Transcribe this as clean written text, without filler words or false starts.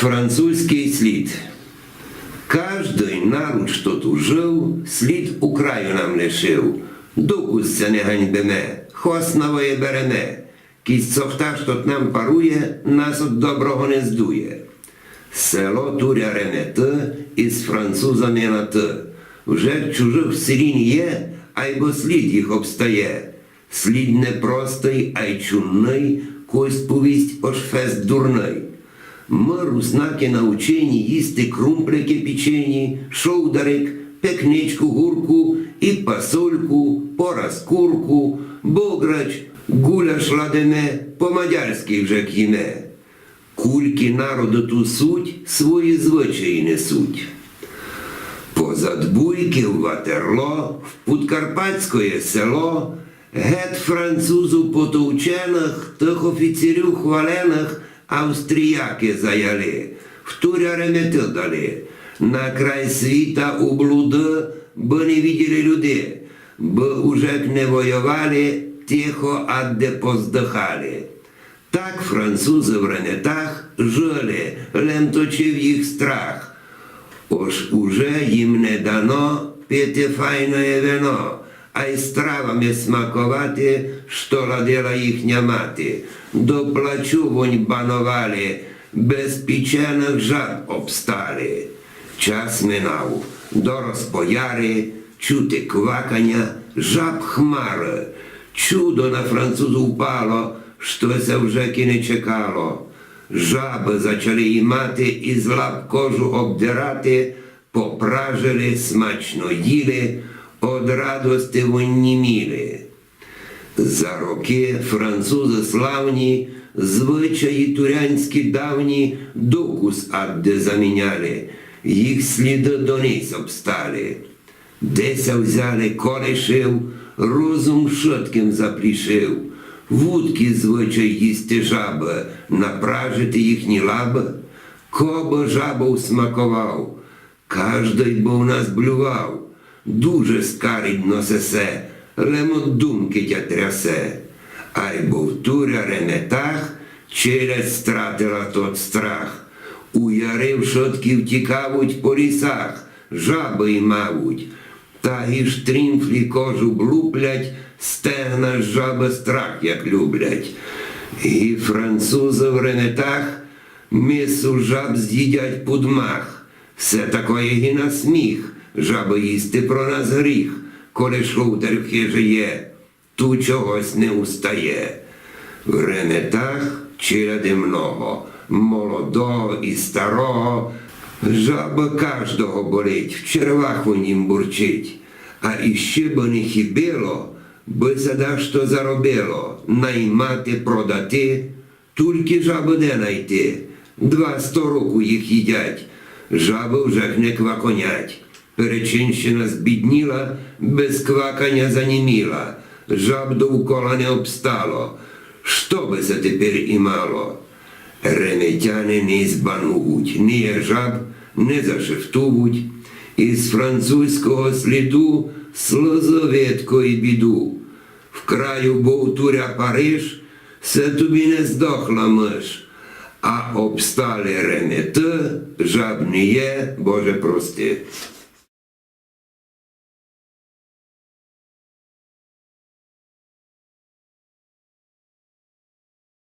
Французький слід. Кожний народ, що тут жив, слід у краю нам лишив. Докусця не ганьбиме, хвост нової береме. Кість цохта, що нам парує, нас от доброго не здує. Село Туря Ремети із французами на «ти». Вже чужих сирін є, а й бо слід їх обстає. Слід не простий, а й чунний, кость повість ош фест дурний. Ми, руснаки, научені їсти крумплики печені, шовдарик, пекничку гурку і пасольку, пораз курку, бограч, гуляш ладене, по-мадярськи вже к'їме. Кульки народу ту суть, свої звичаї несуть. Позад Буйки в Ватерло, в Подкарпатське село, гет французу потовчених, тих офіцерів хвалених, австріяки заяли, в Туря Ремети дали, на край світа у блуди, бо не виділи люди, бо уже не воювали, тихо адде поздихали. Так французи в Ренетах жили, лем точив їх страх. Ож уже їм не дано пити файне вино, а й стравами смакувати, що ладила їхня мати. До плачувонь банували, без печених жаб обстали. Час минав, до розпояри, чути квакання, жаб хмари. Чудо на французу впало, що се вже ки не чекало. Жаби зачали їмати і з лап кожу обдирати, попражили, смачно їли, од радости вонніміли. За роки французи славні, звичаї турянські давні, докус адде заміняли, їх сліди дониз обстали. Деся взяли колешив, розум шотким заплішив, вудки звичай їсти жаби, напражити їхні лаби. Кобо жабу смакував, кожний бо в нас блював, дуже скарідно сесе, лем от думки тя трясе. А й бо в Туря Реметах челядь стратила тот страх. У яри в шотки втікавуть по лісах, жаби й мавуть. Та і штрімфлі кожу блуплять, стегна жаби страх як люблять. І французи в Ренетах мису жаб з'їдять пудмах. Все такої і на сміх, жаби їсти про нас гріх, коли шовдар в хижі є, ту чогось не устає. В Ренетах челяди много, молодого і старого, жаба кожного болить, в червах у нім бурчить. А іще б не хібило, би за що заробило, наймати, продати, тільки жаби де найти. 200 року їх їдять, жаби вже не кваконять. Перечинщина збідніла, без квакання заніміла, жаб довкола не обстало. Що би це тепер і мало? Реметяни не збанують, ні жаб не зашифтують, із французького сліду слозовєтко і біду. В краю був Туря Париж, се тобі не здохла миш, а обстали Ремети, жаб не є, Боже прости.